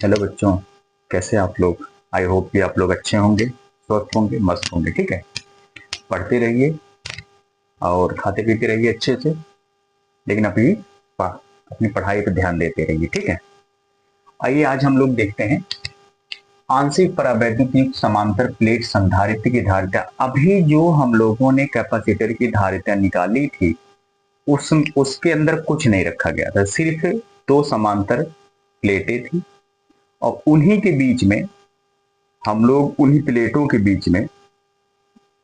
Hello बच्चों, कैसे आप लोग। आई होप कि आप लोग अच्छे होंगे, स्वस्थ होंगे, मस्त होंगे। ठीक है, पढ़ते रहिए और खाते पीते रहिए अच्छे से। लेकिन अभी अपनी पढ़ाई पर ध्यान देते रहिए। ठीक है, आइए आज हम लोग देखते हैं आंशिक परावैद्युत युक्त समांतर प्लेट संधारित्र की धारिता। अभी जो हम लोगों ने कैपेसिटर की धारिता निकाली थी उसके अंदर कुछ नहीं रखा गया था, सिर्फ दो समांतर प्लेटें थी और उन्हीं के बीच में हम लोग उन्हीं प्लेटों के बीच में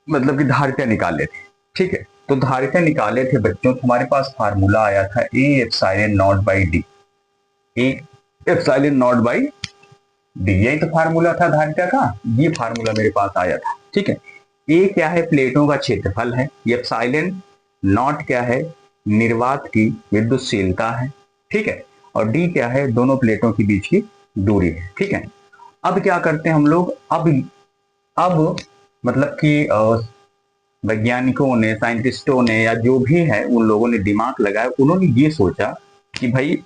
मतलब कि धारिता निकाले थे। ठीक है, तो धारिता निकाले थे बच्चों, तुम्हारे पास फार्मूला आया था ए epsilon not by D. A epsilon not by D, यही तो फार्मूला था धारिता का। ये फार्मूला मेरे पास आया था। ठीक है, ए क्या है, प्लेटों का क्षेत्रफल है। एप्सिलॉन नॉट क्या है, निर्वात की विद्युतशीलता है। ठीक है, और डी क्या है, दोनों प्लेटों के बीच की दूरी है। ठीक है, अब क्या करते हैं हम लोग, अब मतलब कि वैज्ञानिकों ने, साइंटिस्टों ने, या जो भी है उन लोगों ने दिमाग लगाया, उन्होंने ये सोचा कि भाई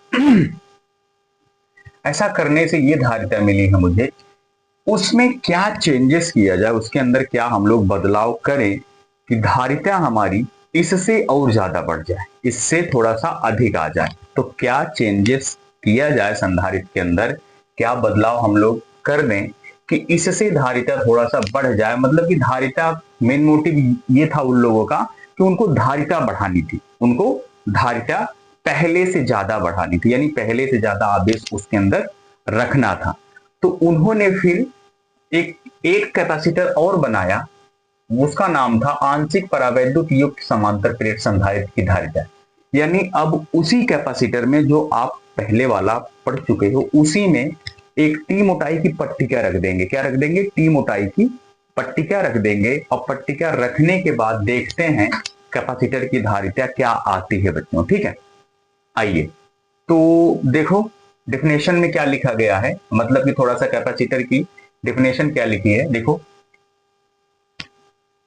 ऐसा करने से ये धारिता मिली है मुझे, उसमें क्या चेंजेस किया जाए, उसके अंदर क्या हम लोग बदलाव करें कि धारिता हमारी इससे और ज्यादा बढ़ जाए, इससे थोड़ा सा अधिक आ जाए। तो क्या चेंजेस किया जाए संधारित्र के अंदर, क्या बदलाव हम लोग कर दें कि इससे धारिता थोड़ा सा बढ़ जाए। मतलब कि धारिता, मेन मोटिव ये था उन लोगों का कि उनको धारिता बढ़ानी थी, उनको धारिता पहले से ज्यादा बढ़ानी थी, यानी पहले से ज्यादा आवेश उसके अंदर रखना था। तो उन्होंने फिर एक एक कैपेसिटर और बनाया, उसका नाम था आंशिक परावैद्युत युक्त समांतर प्लेट संधारित्र की धारिता। यानी अब उसी कैपेसिटर में जो आप पहले वाला पढ़ चुके हो, उसी में एक टी मोटाई की पट्टिका रख देंगे। क्या रख देंगे, टी मोटाई की पट्टिका रख देंगे, और पट्टिका रखने के बाद देखते हैं कैपेसिटर की धारिता क्या आती है बच्चों। ठीक है, आइए तो देखो डिफिनेशन में क्या लिखा गया है, मतलब कि थोड़ा सा कैपेसिटर की डिफिनेशन क्या लिखी है देखो।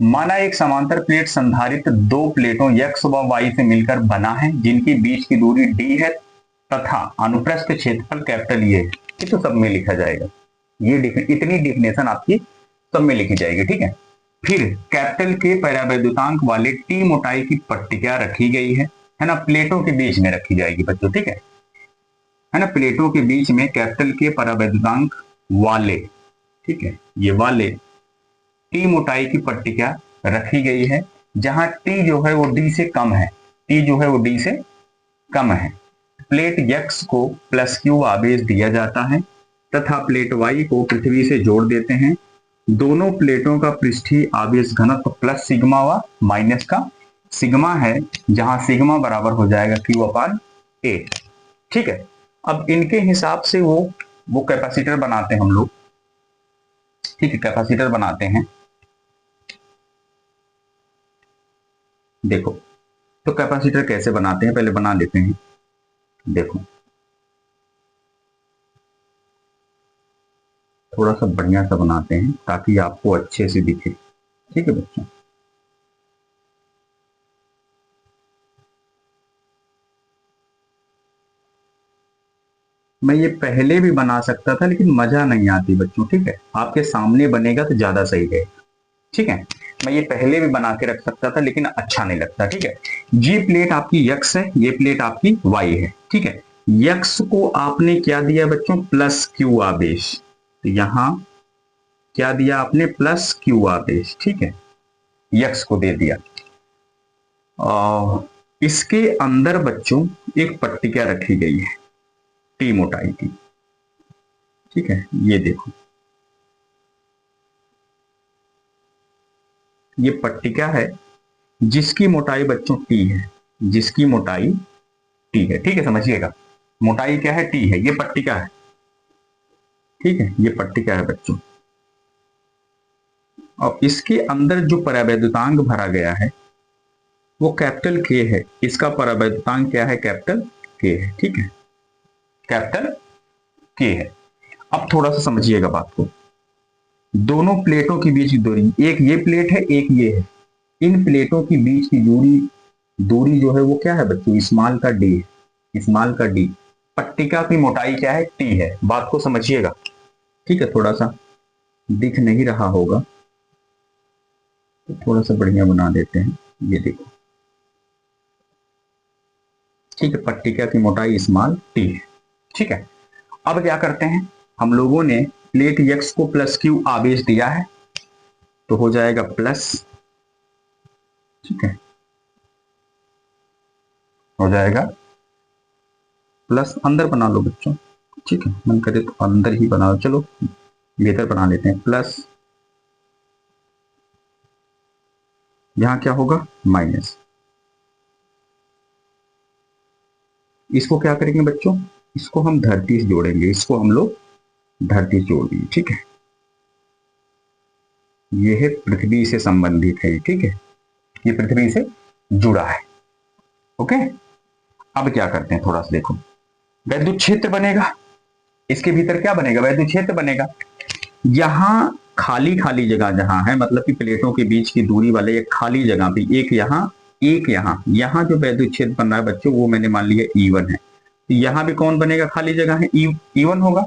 माना एक समांतर प्लेट संधारित्र दो प्लेटों x व y से मिलकर बना है, जिनकी बीच की दूरी d है तथा अनुप्रस्थ क्षेत्रफल कैपिटल ये है। ये तो सब में लिखा जाएगा, ये इतनी डिफिनेशन आपकी सब में लिखी जाएगी। ठीक है, फिर कैपिटल के परावैद्युतांक वाले टी मोटाई की पट्टिका रखी गई है ना, प्लेटों के बीच में रखी जाएगी बच्चों। ठीक है ना, प्लेटों के बीच में कैपिटल के परावैद्युतांक वाले, ठीक है, ये वाले टी मोटाई की पट्टिका रखी गई है, जहां टी जो है वो डी से कम है, टी जो है वो डी से कम है। प्लेट x को प्लस क्यू आवेश दिया जाता है तथा प्लेट y को पृथ्वी से जोड़ देते हैं। दोनों प्लेटों का पृष्ठीय आवेश घनत्व प्लस सिग्मा व माइनस का सिग्मा है, जहां सिग्मा बराबर हो जाएगा क्यू अपान ए। ठीक है, अब इनके हिसाब से वो कैपेसिटर बनाते हैं हम लोग। ठीक है, कैपेसिटर बनाते हैं। देखो तो कैपेसिटर कैसे बनाते हैं, पहले बना लेते हैं। देखो थोड़ा सा बढ़िया सा बनाते हैं ताकि आपको अच्छे से दिखे। ठीक है बच्चों, मैं ये पहले भी बना सकता था लेकिन मजा नहीं आती बच्चों। ठीक है, आपके सामने बनेगा तो ज्यादा सही है। ठीक है, मैं ये पहले भी बना के रख सकता था लेकिन अच्छा नहीं लगता। ठीक है, ये प्लेट आपकी x है, ये प्लेट आपकी y है। ठीक है, x को आपने क्या दिया बच्चों, प्लस क्यू आवेश, तो यहां क्या दिया आपने, प्लस क्यू आवेश। ठीक है, x को दे दिया। इसके अंदर बच्चों एक पट्टिका रखी गई है टी मोटाई की। ठीक है, ये देखो, ये पट्टिका है जिसकी मोटाई बच्चों टी है, जिसकी मोटाई टी है। ठीक है, समझिएगा, मोटाई क्या है, टी है, ये पट्टिका है। ठीक है, ये पट्टिका है बच्चों, और इसके अंदर जो परावैद्युतांक भरा गया है वो कैपिटल के है। इसका परावैद्युतांक क्या है, कैपिटल के है। ठीक है, कैपिटल के है। अब थोड़ा सा समझिएगा बात को, दोनों प्लेटों के बीच की दूरी, एक ये प्लेट है, एक ये है, इन प्लेटों के बीच की दूरी, दूरी जो है वो क्या है बच्चों, स्मॉल का डी है, स्मॉल का डी। पट्टिका की मोटाई क्या है, टी है। बात को समझिएगा, ठीक है। थोड़ा सा दिख नहीं रहा होगा तो थोड़ा सा बढ़िया बना देते हैं, ये देखो, ठीक है। पट्टिका की मोटाई स्मॉल टी है, ठीक है। अब क्या करते हैं, हम लोगों ने प्लेट यक्स को प्लस क्यू आवेश दिया है, तो हो जाएगा प्लस, ठीक है, हो जाएगा प्लस। अंदर बना लो बच्चों, ठीक है, मन करे तो अंदर ही बनाओ, चलो बेहतर बना लेते हैं। प्लस यहां क्या होगा, माइनस। इसको क्या करेंगे बच्चों, इसको हम धरती से जोड़ेंगे, इसको हम लोग धरती से जोड़ देंगे, ठीक है। ये है पृथ्वी से संबंधित है, ठीक है, ये पृथ्वी से जुड़ा है, ओके। अब क्या करते हैं, थोड़ा सा देखो, वैद्युत क्षेत्र बनेगा, इसके भीतर क्या बनेगा, वैद्युत क्षेत्र बनेगा। यहां खाली खाली जगह जहां है, मतलब कि प्लेटों के बीच की दूरी वाले एक खाली जगह भी, एक यहां एक यहां, यहां जो वैद्युत क्षेत्र बन रहा है बच्चों, वो मैंने मान लिया E1 है। तो यहां भी कौन बनेगा, खाली जगह है, E1 होगा।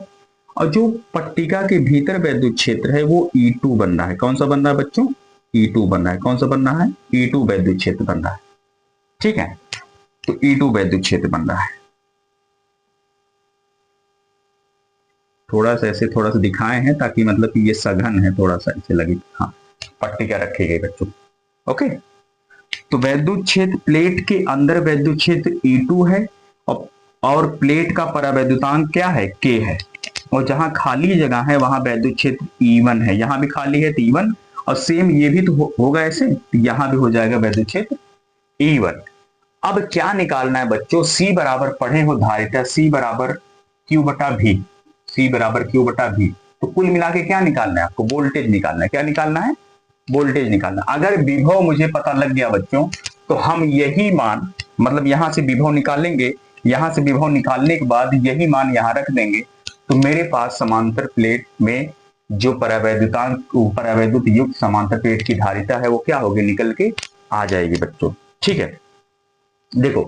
और जो पट्टिका के भीतर वैद्युत क्षेत्र है वो E2 बन रहा है। कौन सा बन रहा है बच्चों, E2 बन रहा है। कौन सा बन रहा है, E2 वैद्युत क्षेत्र बन रहा है, ठीक है। तो E2 वैद्युत क्षेत्र बन रहा है। थोड़ा सा ऐसे थोड़ा सा दिखाए हैं ताकि मतलब कि ये सघन है, थोड़ा सा ऐसे लगे, हाँ, पट्टिका रखी गई बच्चों, ओके। तो वैद्युत क्षेत्र, प्लेट के अंदर वैद्युत क्षेत्र E2 है, और प्लेट का परावैद्युतांक क्या है, K है। और जहां खाली जगह है वहां वैद्युत क्षेत्र E1 है, यहां भी खाली है तो E1, और सेम ये भी तो होगा ऐसे, तो यहां भी हो जाएगा वैद्युत क्षेत्र E1। अब क्या निकालना है बच्चों, C बराबर पढ़े हो धारिता, C बराबर Q बटा V, C बराबर Q बटा V। तो कुल मिला के क्या निकालना है आपको, वोल्टेज निकालना है। क्या निकालना है, वोल्टेज निकालना। अगर विभव मुझे पता लग गया बच्चों, तो हम यही मान, मतलब यहां से विभव निकालेंगे, यहां से विभव निकालने के बाद यही मान यहां रख देंगे, तो मेरे पास समांतर प्लेट में जो परावैद्युत युक्त समांतर प्लेट की धारिता है वो क्या होगी, निकल के आ जाएगी बच्चों, ठीक है। देखो,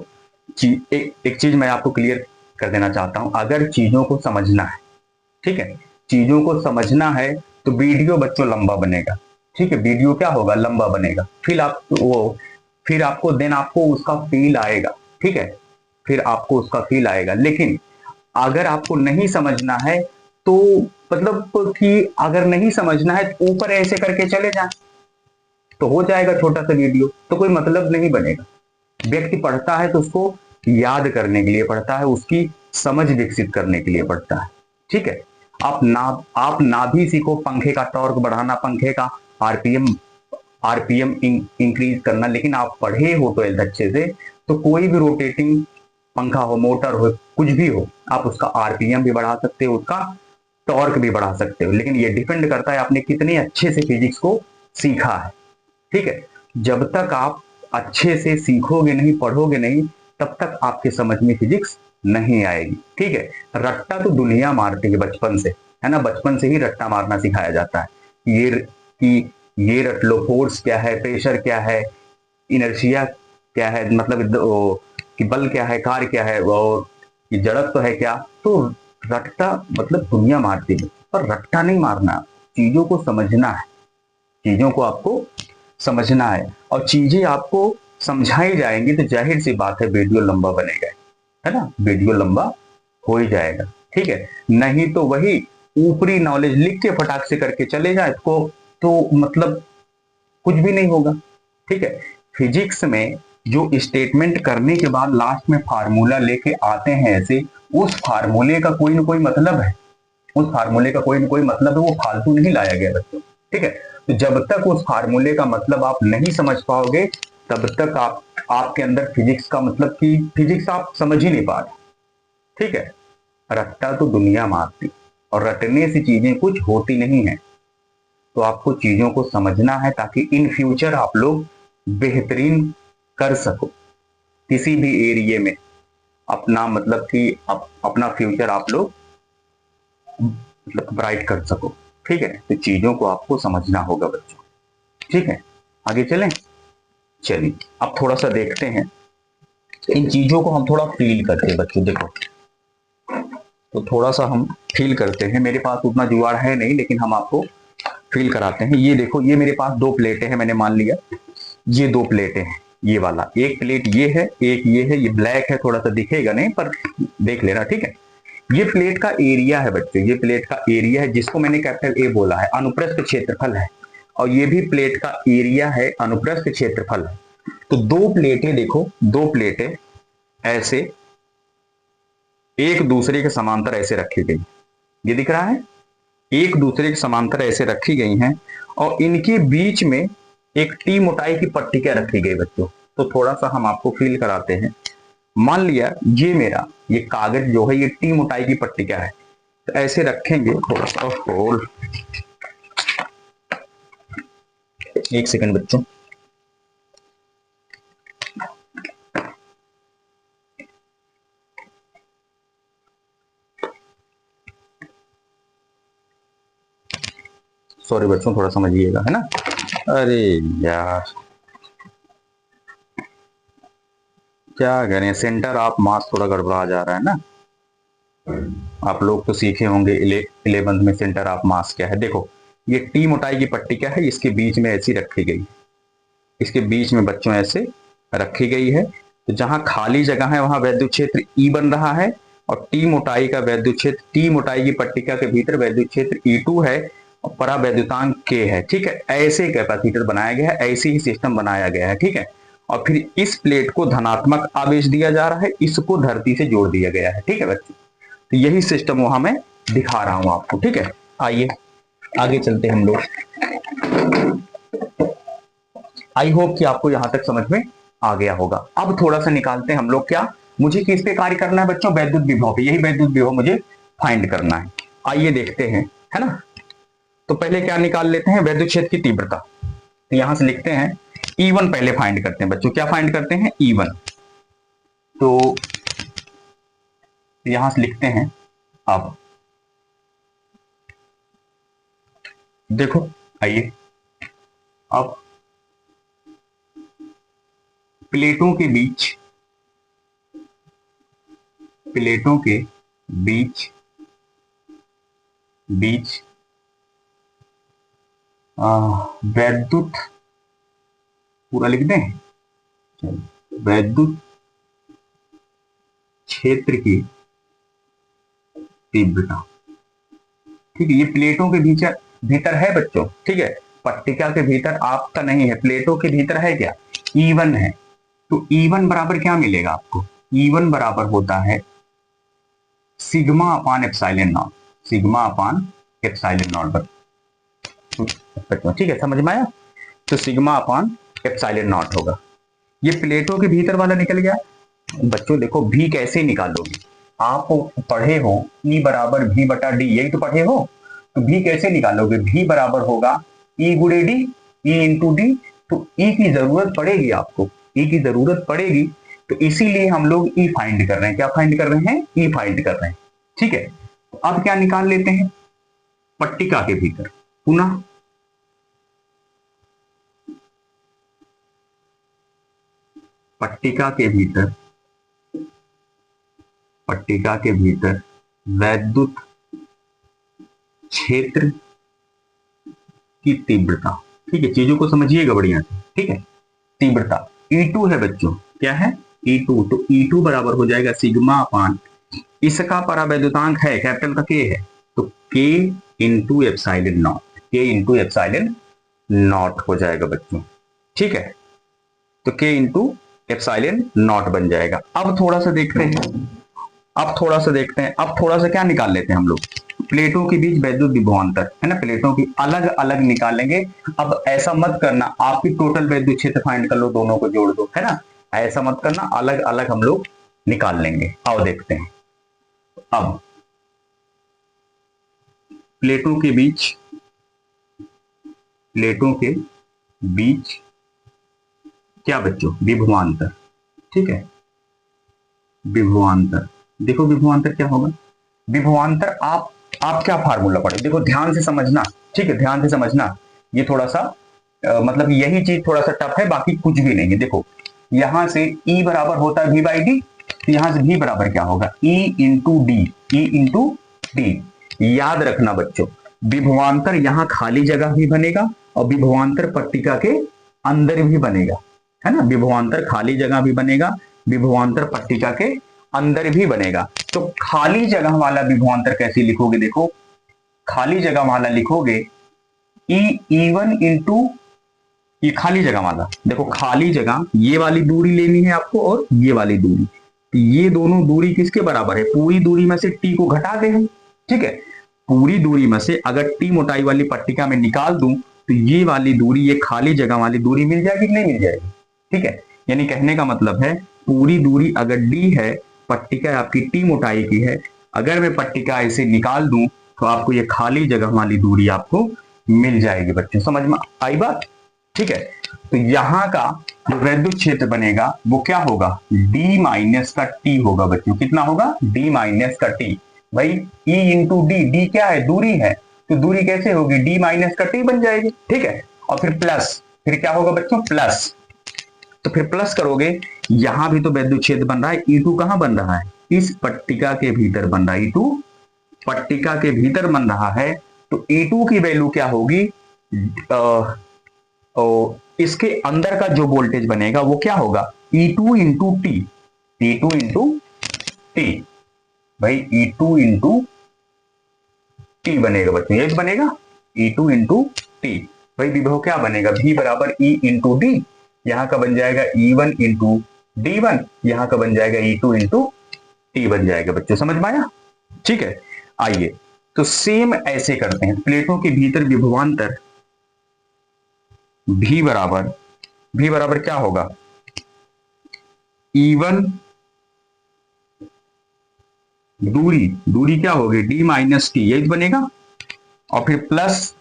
एक चीज मैं आपको क्लियर कर देना चाहता हूं, अगर चीजों को समझना है, ठीक है, चीजों को समझना है तो वीडियो बच्चों लंबा बनेगा, ठीक है। वीडियो क्या होगा, लंबा बनेगा, फिर आपको देन आपको उसका फील आएगा, ठीक है, फिर आपको उसका फील आएगा। लेकिन अगर आपको नहीं समझना है तो मतलब कि अगर नहीं समझना है तो ऊपर ऐसे करके चले जाएं तो हो जाएगा छोटा सा वीडियो, तो कोई मतलब नहीं बनेगा। व्यक्ति पढ़ता है तो उसको याद करने के लिए पढ़ता है, उसकी समझ विकसित करने के लिए पढ़ता है, ठीक है। आप ना भी सीखो पंखे का टॉर्क बढ़ाना, पंखे का आरपीएम इंक्रीज करना, लेकिन आप पढ़े हो तो अच्छे से, तो कोई भी रोटेटिंग पंखा हो, मोटर हो, कुछ भी हो, आप उसका आरपीएम भी बढ़ा सकते हो, उसका टॉर्क भी बढ़ा सकते हो। लेकिन ये डिपेंड करता है आपने कितने अच्छे से फिजिक्स को सीखा है, ठीक है। जब तक आप अच्छे से सीखोगे नहीं, पढ़ोगे नहीं, तब तक आपके समझ में फिजिक्स नहीं आएगी, ठीक है। रट्टा तो दुनिया मारती है बचपन से, है ना, बचपन से ही रट्टा मारना सिखाया जाता है। ये रट लो, फोर्स क्या है, प्रेशर क्या है, इनर्शिया क्या है, मतलब कि बल क्या है, कार्य क्या है, और ये जड़त्व तो है क्या। तो रट्टा मतलब दुनिया मारती है, पर रट्टा नहीं मारना, चीजों को समझना है, चीजों को आपको समझना है, और चीजें आपको समझाई जाएंगी तो जाहिर सी बात है वीडियो लंबा बनेगा, है ना, वीडियो लंबा हो ही जाएगा, ठीक है। नहीं तो वही ऊपरी नॉलेज लिख के फटाक से करके चले जाए तो मतलब कुछ भी नहीं होगा, ठीक है। फिजिक्स में जो स्टेटमेंट करने के बाद लास्ट में फार्मूला लेके आते हैं ऐसे, उस फार्मूले का कोई ना कोई मतलब है, उस फार्मूले का कोई ना कोई मतलब है, वो फालतू नहीं लाया गया बच्चों, ठीक है। तो जब तक उस फार्मूले का मतलब आप नहीं समझ पाओगे, तब तक आपके अंदर फिजिक्स का मतलब कि फिजिक्स आप समझ ही नहीं पा रहे, ठीक है। रट्टा तो दुनिया मारती, और रटने से चीजें कुछ होती नहीं है। तो आपको चीजों को समझना है ताकि इन फ्यूचर आप लोग बेहतरीन कर सको, किसी भी एरिया में अपना मतलब कि अपना फ्यूचर आप लोग मतलब ब्राइट कर सको, ठीक है। तो चीजों को आपको समझना होगा बच्चों, ठीक है। आगे चलें, चलिए अब थोड़ा सा देखते हैं इन चीजों को, हम थोड़ा फील करते हैं बच्चों। देखो, तो थोड़ा सा हम फील करते हैं। मेरे पास उतना जुगाड़ है नहीं, लेकिन हम आपको फील कराते हैं। ये देखो, ये मेरे पास दो प्लेटें हैं, मैंने मान लिया ये दो प्लेटें हैं। ये वाला एक प्लेट ये है, एक ये है। ये ब्लैक है, थोड़ा सा दिखेगा नहीं पर देख लेना, ठीक है। ये प्लेट का एरिया है बच्चों, ये प्लेट का एरिया है, जिसको मैंने कैपिटल ए बोला है, अनुप्रस्थ क्षेत्रफल है। और ये भी प्लेट का एरिया है, अनुप्रस्थ क्षेत्रफल है। तो दो प्लेटें देखो, दो प्लेटें ऐसे एक दूसरे के समांतर ऐसे रखी गई, ये दिख रहा है, एक दूसरे के समांतर ऐसे रखी गई हैं। और इनके बीच में एक टी मोटाई की पट्टी क्या रखी गई बच्चों। तो थोड़ा सा हम आपको फील कराते हैं। मान लिया ये मेरा ये कागज जो है, ये टी मोटाई की पट्टी क्या है, तो ऐसे रखेंगे। थोड़ा सा होल, एक सेकंड बच्चों। सॉरी बच्चों, थोड़ा समझिएगा, है ना। अरे यार क्या करें, सेंटर ऑफ मास थोड़ा गड़बड़ा जा रहा है ना। आप लोग तो सीखे होंगे 11th में सेंटर ऑफ मास क्या है। देखो ये टी मोटाई की पट्टी क्या है, इसके बीच में ऐसी रखी गई, इसके बीच में बच्चों ऐसे रखी गई है। तो जहां खाली जगह है वहां वैद्युत क्षेत्र ई बन रहा है, और टी मोटाई का वैद्युत क्षेत्र, टी मोटाई की पट्टिका के भीतर वैद्युत क्षेत्र E2 है और परावैद्युतांक K है, ठीक है। ऐसे कैपेसिटर बनाया गया है, ऐसे ही सिस्टम बनाया गया है, ठीक है। और फिर इस प्लेट को धनात्मक आवेश दिया जा रहा है, इसको धरती से जोड़ दिया गया है, ठीक है बच्चों। तो यही सिस्टम वहां मैं दिखा रहा हूं आपको, ठीक है। आइए आगे चलते हम लोग। आई होप कि आपको यहां तक समझ में आ गया होगा। अब थोड़ा सा निकालते हैं हम लोग, क्या मुझे किस पे कार्य करना है बच्चों, वैद्युत विभव पे। यही वैद्युत विभव मुझे फाइंड करना है। आइए देखते हैं, है ना। तो पहले क्या निकाल लेते हैं, वैद्युत क्षेत्र की तीव्रता। तो यहां से लिखते हैं E1 पहले फाइंड करते हैं बच्चों। क्या फाइंड करते हैं, E1। तो यहां से लिखते हैं, अब देखो, आइए अब प्लेटों के बीच, प्लेटों के बीच बीच वैद्युत, पूरा लिख दें, वैद्युत क्षेत्र की तीव्रता, ठीक है। ये प्लेटों के भीतर है बच्चों, ठीक है। पट्टिका के भीतर आपका नहीं है, प्लेटों के भीतर है क्या, E1 है। तो E1 बराबर क्या मिलेगा आपको, E1 बराबर होता है sigma upon epsilon not, sigma upon epsilon not, ठीक है, समझ में आया। तो सिग्मा अपान एप्सिलॉन नॉट होगा। ये प्लेटों के भीतर वाला निकल गया बच्चों। देखो भी कैसे निकालोगे, आप पढ़े हो E बराबर V बटा D, यही तो पढ़े हो। तो भी कैसे निकालोगे, भी बराबर होगा E गुणे D, E इंटू डी। तो E की जरूरत पड़ेगी आपको, E की जरूरत पड़ेगी। तो इसीलिए हम लोग E फाइंड कर रहे हैं। क्या फाइंड कर रहे हैं, E फाइंड कर रहे हैं, ठीक है। तो अब क्या निकाल लेते हैं, पट्टिका के भीतर पुनः पट्टिका के भीतर, पट्टिका के भीतर वैद्युत क्षेत्र की तीव्रता, ठीक है। चीजों को समझिएगा बढ़िया से, ठीक है। तीव्रता E2 है बच्चों, क्या है E2। तो E2 बराबर हो जाएगा सिग्मा अपान, इसका परावैद्युतांक है कैपिटल का K है, तो K into epsilon not, K into epsilon not हो जाएगा बच्चों, ठीक है। तो K इंटू एप्सिलॉन नॉट बन जाएगा। अब थोड़ा सा देखते हैं, अब थोड़ा सा देखते हैं, अब थोड़ा सा क्या निकाल लेते हैं हम लोग, प्लेटों के बीच वैद्युत विभवांतर, है ना। प्लेटों की अलग अलग निकालेंगे। अब ऐसा मत करना आपकी टोटल वैद्युत क्षेत्र फाइंड कर लो, दोनों को जोड़ दो, है ना। ऐसा मत करना, अलग अलग हम लोग निकाल लेंगे। आओ देखते हैं। अब प्लेटों के बीच, प्लेटों के बीच क्या बच्चों, विभवांतर, ठीक है। विभवांतर, देखो विभवांतर क्या होगा, विभवांतर आप क्या फार्मूला पढ़े, देखो ध्यान से समझना, ठीक है, ध्यान से समझना। ये थोड़ा सा मतलब यही चीज थोड़ा सा टफ है, बाकी कुछ भी नहीं है। देखो यहां से E बराबर होता है V बाई डी, तो यहां से V बराबर क्या होगा, E into D. E into D. याद रखना बच्चों, विभवांतर यहां खाली जगह भी बनेगा और विभवांतर पट्टिका के अंदर भी बनेगा, है ना। विभवांतर खाली जगह भी बनेगा, विभवांतर पट्टिका के अंदर भी बनेगा। तो खाली जगह वाला विभवांतर कैसे लिखोगे, देखो खाली जगह वाला लिखोगे E1 इंटू, ये खाली जगह वाला, देखो खाली जगह ये वाली दूरी लेनी है आपको और ये वाली दूरी, तो ये दोनों दूरी किसके बराबर है, पूरी दूरी में से टी को घटा दे हम, ठीक है। पूरी दूरी में से अगर टी मोटाई वाली पट्टिका में निकाल दूं तो ये वाली दूरी, ये खाली जगह वाली दूरी मिल जाएगी कि नहीं मिल जाएगी, ठीक है। यानी कहने का मतलब है पूरी दूरी अगर डी है, पट्टिका आपकी टी मोटाई की है, अगर मैं पट्टिका ऐसे निकाल दूं तो आपको ये खाली जगह वाली दूरी आपको मिल जाएगी बच्चों, समझ में आई बात, ठीक है। तो यहां का जो वैद्युत क्षेत्र बनेगा वो क्या होगा, d माइनस का t होगा बच्चों, कितना होगा, d माइनस का t। भाई E इंटू डी, डी क्या है, दूरी है, तो दूरी कैसे होगी, d माइनस का t बन जाएगी, ठीक है। और फिर प्लस, फिर क्या होगा बच्चों, प्लस, तो फिर प्लस करोगे, यहां भी तो वैद्युत क्षेत्र बन रहा है, E2 कहां बन रहा है, इस पट्टिका के भीतर बन रहा है, E2 पट्टिका के भीतर बन रहा है। तो E2 की वैल्यू क्या होगी, इसके अंदर का जो वोल्टेज बनेगा वो क्या होगा, E2 into T, E2 into T, भाई E2 इंटू टी बनेगा बच्चों, ये बनेगा E2 इंटू टी। भाई विभव क्या बनेगा, V बराबर E इंटू डी, यहां का बन जाएगा E1 इंटू D1, यहां का बन जाएगा E2 इंटू टी बन जाएगा बच्चों, समझ में आया, ठीक है। आइए तो सेम ऐसे करते हैं, प्लेटों के भीतर विभवांतर V बराबर क्या होगा, E1 दूरी क्या होगी, D माइनस टी, यही बनेगा, और फिर प्लस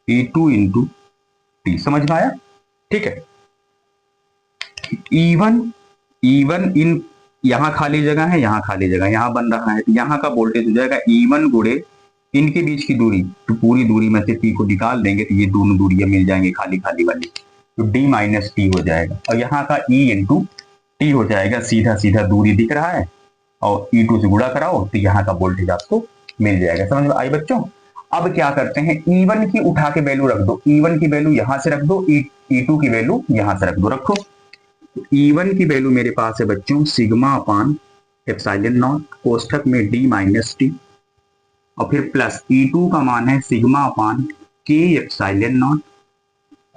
E2 इंटू टी, समझ में आया, ठीक है। E1 इन, यहां खाली जगह है, यहां खाली जगह, यहां बन रहा है, तो यहां का वोल्टेज हो जाएगा E1 गुणे इनके बीच की दूरी, तो पूरी दूरी में से टी को निकाल देंगे तो ये दोनों दूरियां मिल जाएंगी खाली खाली वाली, तो d माइनस टी हो जाएगा, और यहाँ का E इंटू टी हो जाएगा, सीधा सीधा दूरी दिख रहा है, और E2 से गुणा कराओ तो यहाँ का वोल्टेज आपको मिल जाएगा, समझ में आई बच्चों। अब क्या करते हैं, E1 की उठा के वैल्यू रख दो, E1 की वैल्यू यहां से रख दो, E2 की वैल्यू यहां से रख दो, रखो। E1 की वैल्यू मेरे पास है बच्चों सिग्मा अपान एप्सिलॉन नॉट, कोष्ठक में d माइनस टी, और फिर प्लस E2 का मान है सिग्मा अपान के एप्सिलॉन नॉट,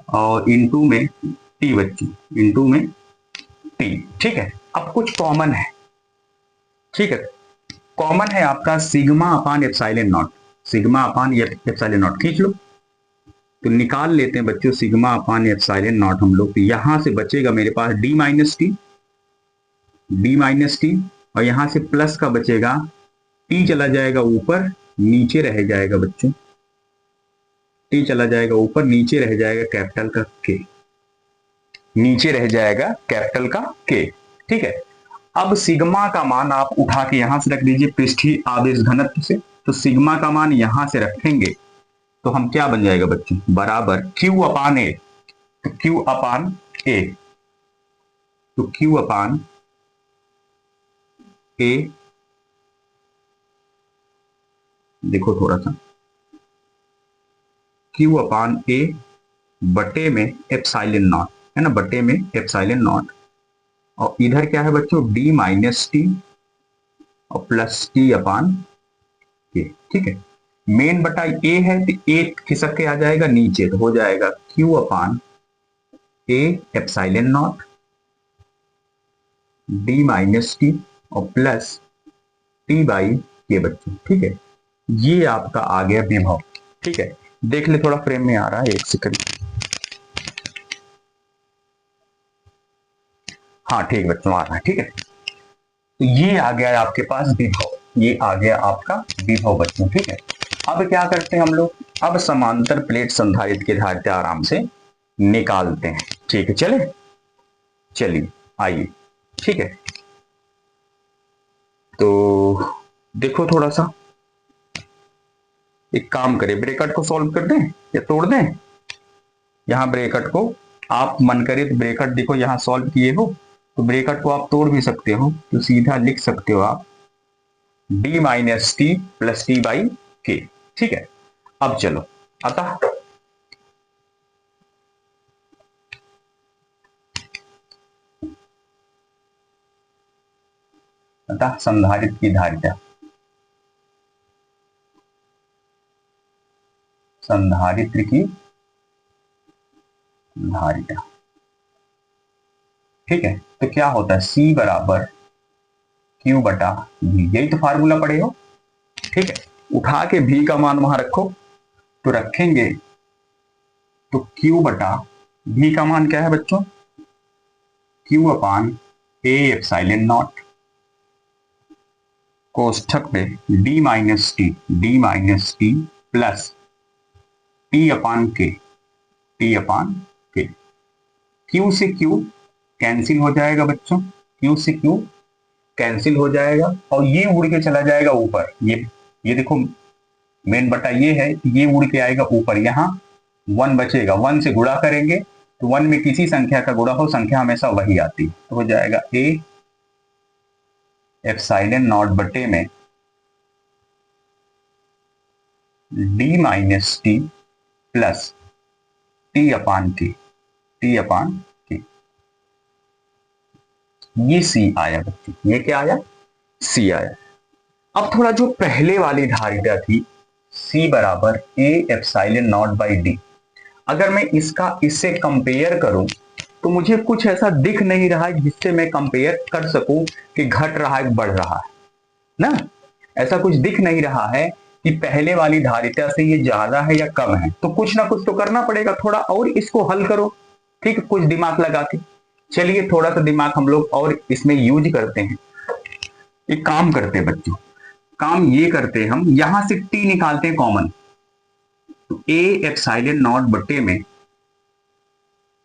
और इनटू में टी बच्चों, इनटू में टी, ठीक है। अब कुछ कॉमन है, ठीक है, कॉमन है आपका sigma upon epsilon not, sigma upon epsilon not खींच लो, तो निकाल लेते हैं बच्चों सिग्मा अपान एप्सिलॉन नॉट हम लोग, तो यहां से बचेगा मेरे पास d माइनस टी, और यहां से प्लस का बचेगा, t चला जाएगा ऊपर, नीचे रह जाएगा बच्चों, टी चला जाएगा ऊपर, नीचे रह जाएगा कैपिटल का के, नीचे रह जाएगा कैपिटल का के, ठीक है। अब सिग्मा का मान आप उठा के यहां से रख दीजिए पृष्ठीय आवेश घनत्व से, तो सिग्मा का मान यहां से रखेंगे तो हम क्या बन जाएगा बच्चों, बराबर Q अपान ए, तो Q अपान ए, तो Q अपान ए, देखो थोड़ा सा, Q अपान ए बटे में एप्सिलॉन नॉट, है ना, बटे में एप्सिलॉन नॉट, और इधर क्या है बच्चों d माइनस टी और प्लस टी अपान ए, ठीक है। मेन बटा ए है तो ए खिसक के आ जाएगा नीचे, तो हो जाएगा Q upon A epsilon not d minus T और प्लस टी बाई के बच्चों, ठीक है। ये आपका आ गया विभव, ठीक है। देख ले थोड़ा फ्रेम में आ रहा है, एक सेकंड, हाँ ठीक बच्चों आ रहा है, ठीक है। तो ये आ गया आपके पास विभव, ये आ गया आपका विभव बच्चों, ठीक है। अब क्या करते हैं हम लोग, अब समांतर प्लेट संधारित्र के धारिता आराम से निकालते हैं, ठीक है, चलिए आइए, ठीक है। तो देखो थोड़ा सा, एक काम करें, ब्रैकेट को सॉल्व कर दें या तोड़ दें, यहां ब्रैकेट को आप मन करे तो ब्रैकेट देखो यहां सॉल्व किए हो, तो ब्रैकेट को आप तोड़ भी सकते हो, तो सीधा लिख सकते हो आप d minus T plus T by के। ठीक है, अब चलो अतः संधारित्र की धारिता, संधारित्र की धारिता, ठीक है, तो क्या होता है C बराबर Q बटा V, यही तो फार्मूला पढ़े हो। ठीक है, उठा के V का मान वहां रखो, तो रखेंगे तो Q बटा V का मान क्या है बच्चों, Q upon A epsilon not कोष्ठक में D minus T plus T अपान के, Q से Q कैंसिल हो जाएगा बच्चों, Q से Q कैंसिल हो जाएगा और ये उड़ के चला जाएगा ऊपर। ये देखो मेन बटा ये है, ये उड़ के आएगा ऊपर, यहाँ 1 बचेगा, 1 से गुणा करेंगे तो 1 में किसी संख्या का गुणा हो, संख्या हमेशा वही आती है, तो हो जाएगा A एप्सिलॉन नॉट बटे में D minus T plus T अपान के, ये C आया बच्चों, ये क्या आया, C आया। अब थोड़ा जो पहले वाली धारिता थी C बराबर A epsilon not by D, अगर मैं इससे कंपेयर करूं तो मुझे कुछ ऐसा दिख नहीं रहा है जिससे मैं कंपेयर कर सकूं कि घट रहा है बढ़ रहा है ना, ऐसा कुछ दिख नहीं रहा है कि पहले वाली धारिता से ये ज्यादा है या कम है, तो कुछ ना कुछ तो करना पड़ेगा, थोड़ा और इसको हल करो। ठीक है, कुछ दिमाग लगा के, चलिए थोड़ा सा दिमाग हम लोग और इसमें यूज करते हैं। एक काम करते हैं बच्चों, काम ये करते हैं, हम यहां से टी निकालते हैं कॉमन, तो ए एप्सिलॉन नॉट बटे में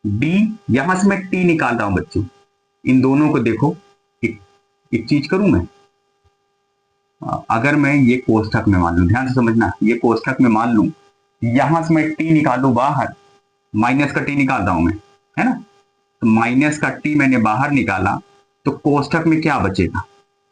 डी, यहां से मैं टी निकाल रहा हूं बच्चों, इन दोनों को देखो, एक चीज करूं मैं, अगर मैं ये कोष्ठक में मान लूं, ध्यान से समझना, ये कोष्ठक में मान लूं, यहां से मैं टी निकालू बाहर, माइनस का टी निकाल रहा हूं मैं, है ना, तो माइनस का टी मैंने बाहर निकाला, तो कोष्ठक में क्या बचेगा,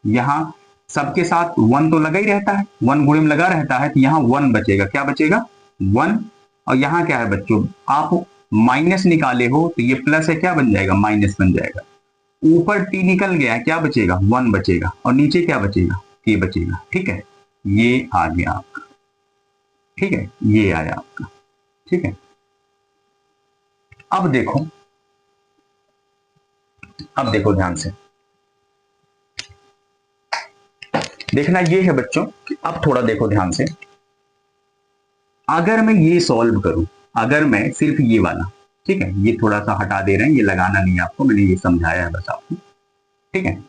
यहां सबके साथ 1 तो लगा ही रहता है, 1 गुणे में लगा रहता है, तो यहाँ 1 बचेगा, क्या बचेगा 1, और यहाँ क्या है बच्चों, आप माइनस निकाले हो तो ये प्लस है, क्या बन जाएगा माइनस बन जाएगा, ऊपर टी निकल गया, क्या बचेगा 1 बचेगा, और नीचे क्या बचेगा के बचेगा। ठीक है, ये आ गया आपका, ठीक है, ये आया आपका। ठीक है, अब देखो ध्यान से देखना, ये है बच्चों, अब थोड़ा देखो ध्यान से, अगर मैं ये सॉल्व करूं, अगर मैं सिर्फ ये वाला, ठीक है, ये थोड़ा सा हटा दे रहे हैं, ये लगाना नहीं आपको, मैंने ये समझाया है बस आपको। ठीक है,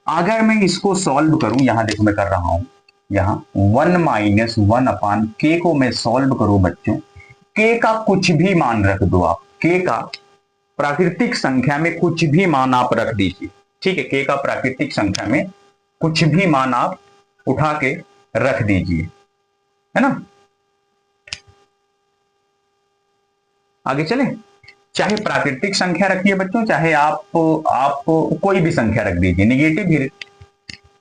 अगर मैं इसको सॉल्व करूं, यहां देखो मैं कर रहा हूं, यहां 1 माइनस 1 अपान के को मैं सॉल्व करूं बच्चों, के का कुछ भी मान रख दो आप, के का प्राकृतिक संख्या में कुछ भी मान आप रख दीजिए। ठीक है, के का प्राकृतिक संख्या में कुछ भी मान आप उठा के रख दीजिए, है ना। आगे चले, चाहे प्राकृतिक संख्या रखिए बच्चों, चाहे आप कोई भी संख्या रख दीजिए, निगेटिव ही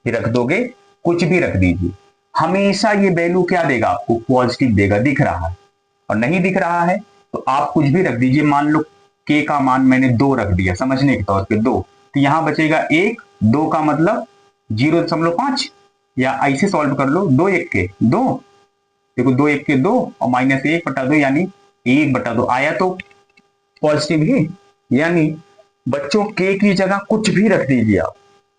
रख दोगे, कुछ भी रख दीजिए, हमेशा ये वैल्यू क्या देगा आपको, पॉजिटिव देगा। दिख रहा है और नहीं दिख रहा है तो आप कुछ भी रख दीजिए, मान लो के का मान मैंने 2 रख दिया समझने के तौर पे 2, तो यहां बचेगा 1, 2 का मतलब 0.5, या ऐसे सॉल्व कर लो, 2 1 के 2, देखो 2 1 के 2 और माइनस 1/2 यानी 1/2 आया, तो पॉजिटिव ही, यानी बच्चों के की जगह कुछ भी रख दीजिए आप,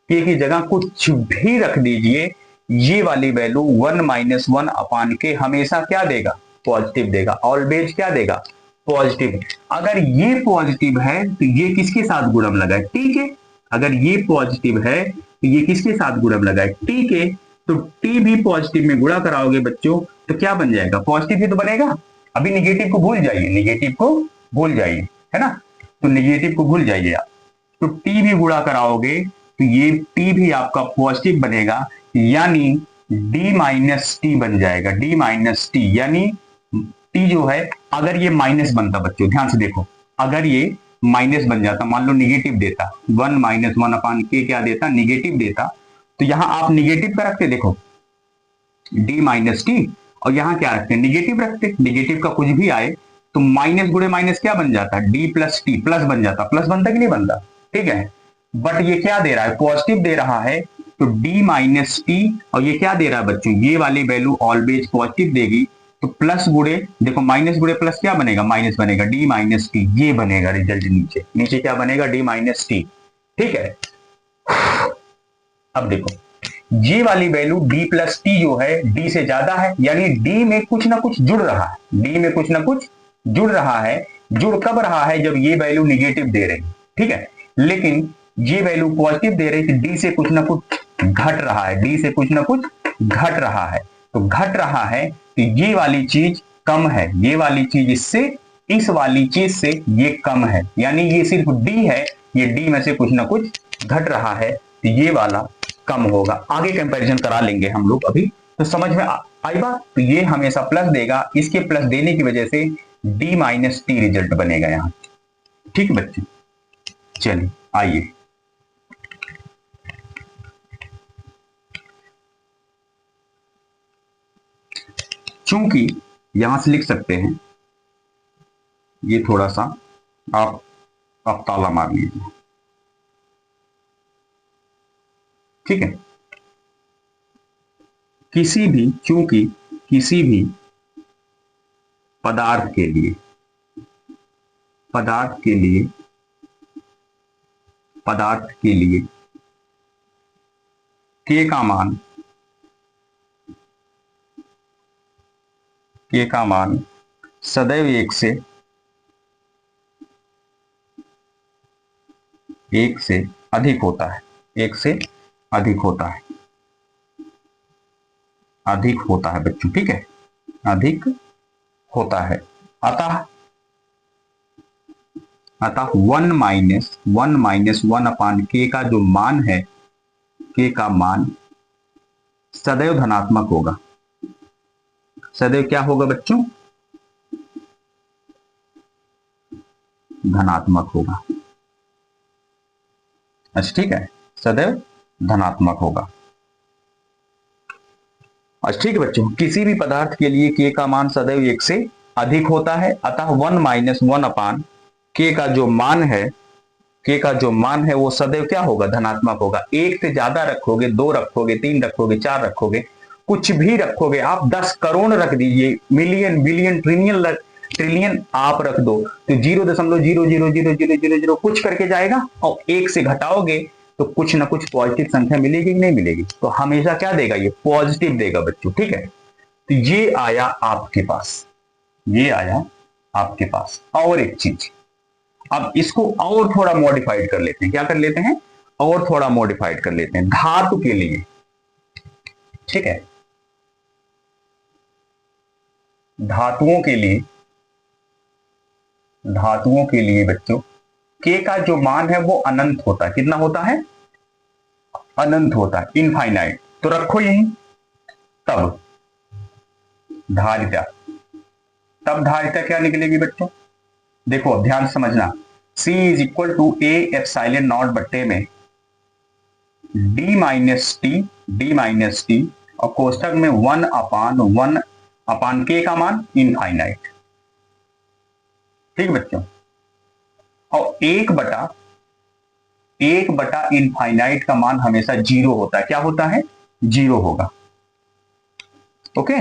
के की जगह कुछ भी रख दीजिए, ये वाली वैल्यू 1 माइनस 1 अपान के हमेशा क्या देगा, पॉजिटिव देगा, ऑलवेज क्या देगा, पॉजिटिव। अगर ये पॉजिटिव है तो ये किसके साथ गुणम लगाए, टी के, अगर ये पॉजिटिव है तो ये किसके साथ गुणम लगाए, टी के, तो टी भी पॉजिटिव में गुणा कराओगे बच्चों तो क्या बन जाएगा, पॉजिटिव ही तो बनेगा। अभी निगेटिव को भूल जाइए, निगेटिव को भूल जाइए, है ना, तो निगेटिव को भूल जाइए आप, तो टी भी गुणा कराओगे तो ये टी भी आपका पॉजिटिव बनेगा, यानी डी माइनस टी बन जाएगा, डी माइनस टी, यानी टी जो है, अगर ये माइनस बनता बच्चों ध्यान से देखो, अगर ये माइनस बन जाता, मान लो निगेटिव देता, 1 माइनस 1 अपान के क्या देता, निगेटिव देता, तो यहां आप निगेटिव का रखते, देखो डी माइनस टी, और यहां क्या रखते, निगेटिव रखते, निगेटिव का कुछ भी आए तो माइनस गुणे माइनस क्या बन जाता, डी प्लस टी, प्लस बन जाता, प्लस बनता कि नहीं बनता, ठीक है। बट ये क्या दे रहा है, पॉजिटिव दे रहा है, तो डी माइनस टी, और ये क्या दे रहा है बच्चों, ये वाली वैल्यू ऑलवेज पॉजिटिव देगी, तो प्लस गुणे, देखो माइनस गुणे प्लस क्या बनेगा, माइनस बनेगा, डी माइनस टी, ये बनेगा रिजल्ट, नीचे नीचे क्या बनेगा, डी माइनस टी, ठीक है। अब देखो ये वाली वैल्यू d प्लस टी जो है d से ज्यादा है, यानी d में कुछ ना कुछ जुड़ रहा है, d में कुछ ना कुछ जुड़ रहा है। जुड़ कब रहा है, जब ये वैल्यू निगेटिव दे रही, ठीक है, लेकिन ये वैल्यू पॉजिटिव दे रही, तो d से कुछ ना कुछ घट रहा है, d से कुछ ना कुछ घट रहा है, तो घट रहा है तो ये वाली चीज कम है, ये वाली चीज इससे, इस वाली चीज से ये कम है, यानी ये सिर्फ d है, ये d में से कुछ ना कुछ घट रहा है, तो ये वाला कम होगा। आगे कंपैरिजन करा लेंगे हम लोग अभी, तो समझ में आई बात, तो ये हमेशा प्लस देगा, इसके प्लस देने की वजह से d माइनस टी रिजल्ट बनेगा यहां, ठीक है बच्चे। चलिए आइए, चूंकि यहां से लिख सकते हैं, ये थोड़ा सा आप ताला मार लीजिए, ठीक है। चूंकि किसी भी पदार्थ के लिए k का मान सदैव एक से अधिक होता है, अधिक होता है बच्चों, ठीक है, अधिक होता है। अतः 1 माइनस 1 अपान के का जो मान है, के का मान सदैव धनात्मक होगा। सदैव क्या होगा बच्चों, धनात्मक होगा। अच्छा ठीक है, सदैव धनात्मक होगा। अच्छा ठीक है बच्चों, किसी भी पदार्थ के लिए के का मान सदैव एक से अधिक होता है, अतः 1 माइनस 1 अपान के का जो मान है वो सदैव क्या होगा, धनात्मक होगा। एक से ज्यादा रखोगे, 2 रखोगे, 3 रखोगे, 4 रखोगे, कुछ भी रखोगे आप, 10 करोड़ रख दीजिए, मिलियन बिलियन ट्रिलियन आप रख दो, तो 0.0000000 कुछ करके जाएगा, और एक से घटाओगे तो कुछ ना कुछ पॉजिटिव संख्या मिलेगी कि नहीं मिलेगी, तो हमेशा क्या देगा, ये पॉजिटिव देगा बच्चों, ठीक है। तो ये आया आपके पास, और एक चीज, अब इसको और थोड़ा मॉडिफाइड कर लेते हैं, क्या कर लेते हैं, और थोड़ा मॉडिफाइड कर लेते हैं। धातु के लिए, ठीक है, धातुओं के लिए बच्चों के का जो मान है वो अनंत होता है। कितना होता है, अनंत होता है, इनफाइनाइट। तो रखो यही, तब धारिता क्या निकलेगी बच्चों, देखो ध्यान समझना, C is equal to A epsilon naught बट्टे में d माइनस टी, और कोष्ठक में 1 अपान के का मान इनफाइनाइट, ठीक बच्चों, और 1 बटा इनफाइनाइट का मान हमेशा 0 होता है। क्या होता है, 0 होगा, ओके,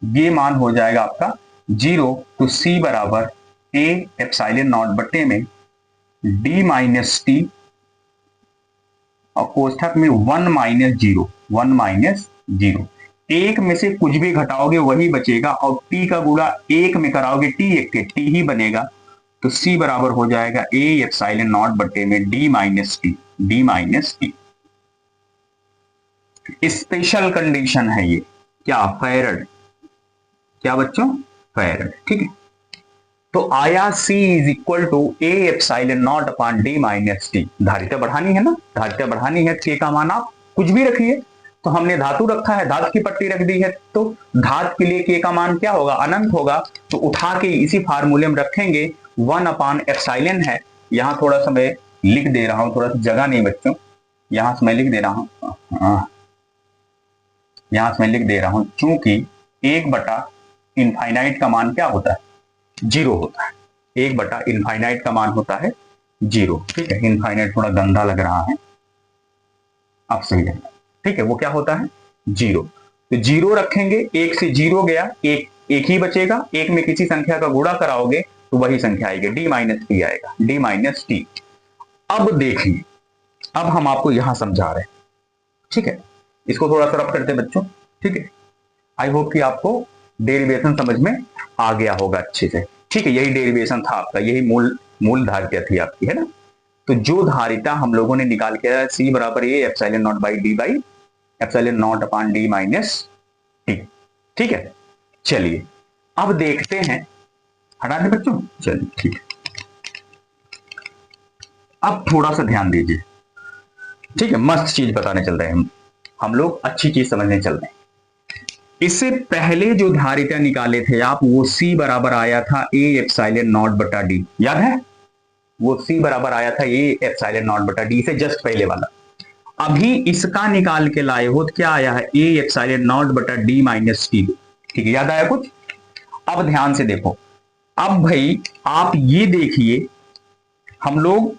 ये मान हो जाएगा आपका 0। तो C बराबर ए एप्सिलॉन नॉट बट्टे में d माइनस टी, और कोष्ठक में 1 माइनस 0, एक में से कुछ भी घटाओगे वही बचेगा, और t का गुणा 1 में कराओगे t ही बनेगा, तो C बराबर हो जाएगा ए एप्सिलॉन नॉट बट्टे में d minus T. Special condition है ये, क्या, फैरड, क्या बच्चों, फैरड, ठीक है। तो आया C is equal to A epsilon naught upon d minus t. धारिता बढ़ानी है ना, के का मान आप कुछ भी रखिए, तो हमने धातु रखा है, धातु की पट्टी रख दी है, तो धातु के लिए के का मान क्या होगा, अनंत होगा, तो उठा के इसी फार्मूले में रखेंगे, 1 अपान एप्सिलॉन है। यहाँ थोड़ा सा मैं लिख दे रहा हूँ, थोड़ा सा जगह नहीं बच्चों, यहाँ से मैं लिख दे रहा हूँ, यहाँ से मैं लिख दे रहा हूँ, चूंकि 1/इनफाइनाइट का मान क्या होता है, 0 होता है। 1/इनफाइनाइट का मान होता है 0। ठीक है, इनफाइनाइट थोड़ा गंदा लग रहा है, आप सही है। ठीक है, वो क्या होता है 0। तो 0 रखेंगे, 1 से 0 गया, एक ही बचेगा, एक में किसी संख्या का गुणा कराओगे तो वही संख्या आएगी, d-t आएगा, d-t। अब देखिए, अब हम आपको यहां समझा रहे हैं। ठीक है, इसको थोड़ा सा रब करते हैं बच्चों। ठीक है, आई होप कि आपको डेरिवेशन समझ में आ गया होगा अच्छे से। ठीक है, यही डेरिवेशन था आपका, यही मूल धारिता थी आपकी, है ना। तो जो धारिता हम लोगों ने निकाल के C बराबर ए epsilon not by D by epsilon naught upon D minus T. ठीक है, चलिए अब देखते हैं, हटा दें बच्चों, चलिए ठीक है। अब थोड़ा सा ध्यान दीजिए। ठीक है, मस्त चीज बताने चल रहे हैं हम लोग अच्छी चीज समझने चल रहे हैं। इससे पहले जो धारिता निकाले थे आप, वो C बराबर आया था ए एप्सिलॉन नॉट बटा डी, याद है, वो C बराबर आया था ए एप्सिलॉन नॉट बटा डी से जस्ट पहले वाला। अभी इसका निकाल के लाए हो तो क्या आया है, ए एप्सिलॉन नॉट बटा डी माइनस टी। ठीक है, याद आया कुछ। अब ध्यान से देखो, अब भाई आप ये देखिए, हम लोग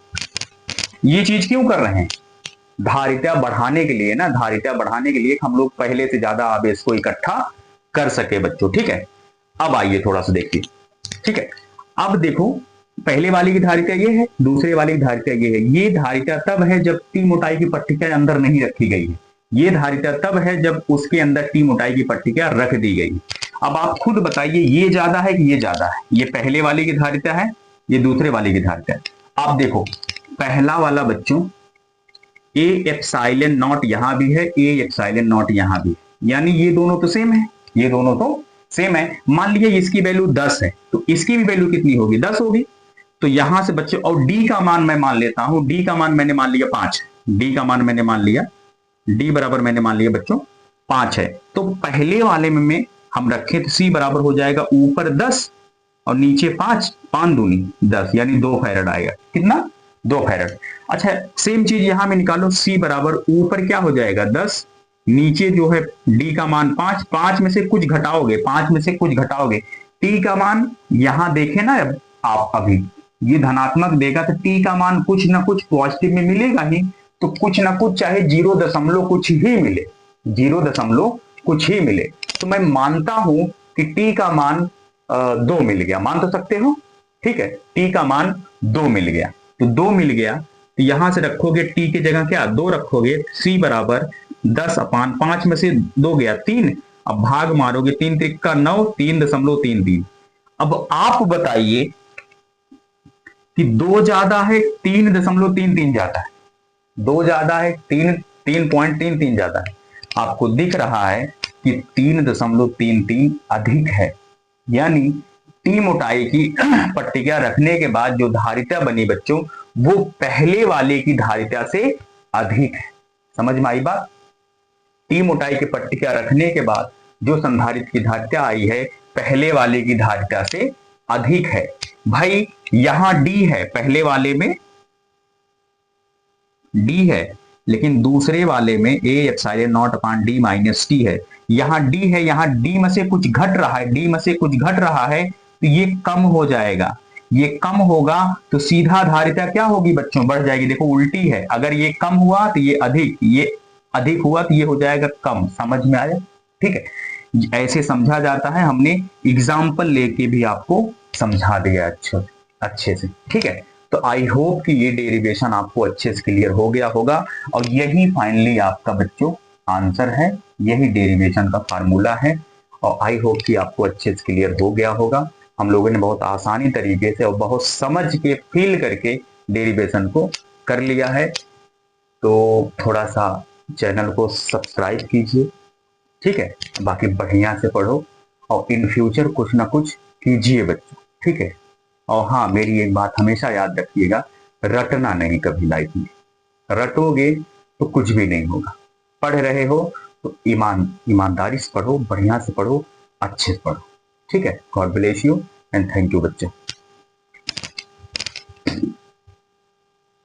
ये चीज क्यों कर रहे हैं, धारिता बढ़ाने के लिए ना, धारिता बढ़ाने के लिए हम लोग पहले से ज्यादा आवेश को इकट्ठा कर सके बच्चों। ठीक है, अब आइए थोड़ा सा देखिए। ठीक है, अब देखो, पहले वाली की धारिता ये है, दूसरे वाली की धारिता ये है। ये धारिता तब है जब टी मोटाई की पट्टिका अंदर नहीं रखी गई है, ये धारिता तब है जब उसके अंदर टी मोटाई की पट्टिका रख दी गई है। अब आप खुद बताइए, ये ज्यादा है कि ये ज्यादा है, ये पहले वाली की धारिता है, ये दूसरे वाली की धारिता है। आप देखो, पहला वाला बच्चों ए एप्सिलॉन नॉट यहां भी है, ए एप्सिलॉन नॉट यहां भी है, यानी ये दोनों तो सेम है, ये दोनों तो सेम है। मान लीजिए इसकी वैल्यू 10 है, तो इसकी भी वैल्यू कितनी होगी, 10 होगी। तो यहां से बच्चों, और डी का मान मैं मान लेता हूं, डी का मान मैंने मान लिया 5, डी का मान मैंने मान लिया, डी बराबर मैंने मान लिया बच्चों 5 है। तो पहले वाले में हम रखें तो सी बराबर हो जाएगा ऊपर 10 और नीचे 5, 5 दूनी 10, यानी 2 फैराड आएगा। कितना, 2 फैराड। अच्छा, सेम चीज यहां में निकालो, सी बराबर ऊपर क्या हो जाएगा 10, नीचे जो है डी का मान 5, 5 में से कुछ घटाओगे, 5 में से कुछ घटाओगे, टी का मान यहां देखे ना आप, अभी ये धनात्मक देगा तो टी का मान कुछ ना कुछ पॉजिटिव में मिलेगा ही, तो कुछ ना कुछ चाहे 0 कुछ ही मिले, 0 कुछ ही मिले। तो मैं मानता हूं कि टी का मान 2 मिल गया, मान तो सकते हो। ठीक है, टी का मान 2 मिल गया, तो 2 मिल गया, तो यहां से रखोगे टी की जगह क्या 2 रखोगे, सी बराबर 10 अपान 5 में से 2 गया 3, अब भाग मारोगे, 3 त्रिक 9, 3.33। अब आप बताइए कि 2 ज्यादा है 3.33 ज्यादा है, 2 ज्यादा है 3.33 ज्यादा है। आपको दिख रहा है कि 3.33 अधिक है, यानी टी मोटाई की पट्टिका रखने के बाद जो धारिता बनी बच्चों, वो पहले वाले की धारिता से अधिक है। समझ में आई बात, टी मोटाई की पट्टिका रखने के बाद जो संधारित्र की धारिता आई है, पहले वाले की धारिता से अधिक है। भाई यहां डी है, पहले वाले में डी है, लेकिन दूसरे वाले में ए एप्सिलॉन नॉट अपान डी माइनस टी है। यहां डी है, यहां डी में से कुछ घट रहा है, डी में से कुछ घट रहा है, तो ये कम हो जाएगा, ये कम होगा तो सीधा धारिता क्या होगी बच्चों, बढ़ जाएगी। देखो उल्टी है, अगर ये कम हुआ तो ये अधिक, ये अधिक हुआ तो ये हो जाएगा कम। समझ में आया, ठीक है, ऐसे समझा जाता है, हमने एग्जाम्पल लेके भी आपको समझा दिया अच्छे से। ठीक है, तो आई होप कि ये डेरिवेशन आपको अच्छे से क्लियर हो गया होगा, और यही फाइनली आपका बच्चों आंसर है, यही डेरिवेशन का फार्मूला है, और आई होप कि आपको अच्छे से क्लियर हो गया होगा। हम लोगों ने बहुत आसानी तरीके से और बहुत समझ के फील करके डेरिवेशन को कर लिया है। तो थोड़ा सा चैनल को सब्सक्राइब कीजिए, ठीक है, बाकी बढ़िया से पढ़ो और इन फ्यूचर कुछ ना कुछ कीजिए बच्चों, ठीक है। और हाँ, मेरी एक बात हमेशा याद रखिएगा, रटना नहीं कभी लाइफ में, रटोगे तो कुछ भी नहीं होगा। पढ़ रहे हो तो ईमानदारी से पढ़ो, बढ़िया से पढ़ो, अच्छे से पढ़ो, ठीक है। God bless you and thank you बच्चे।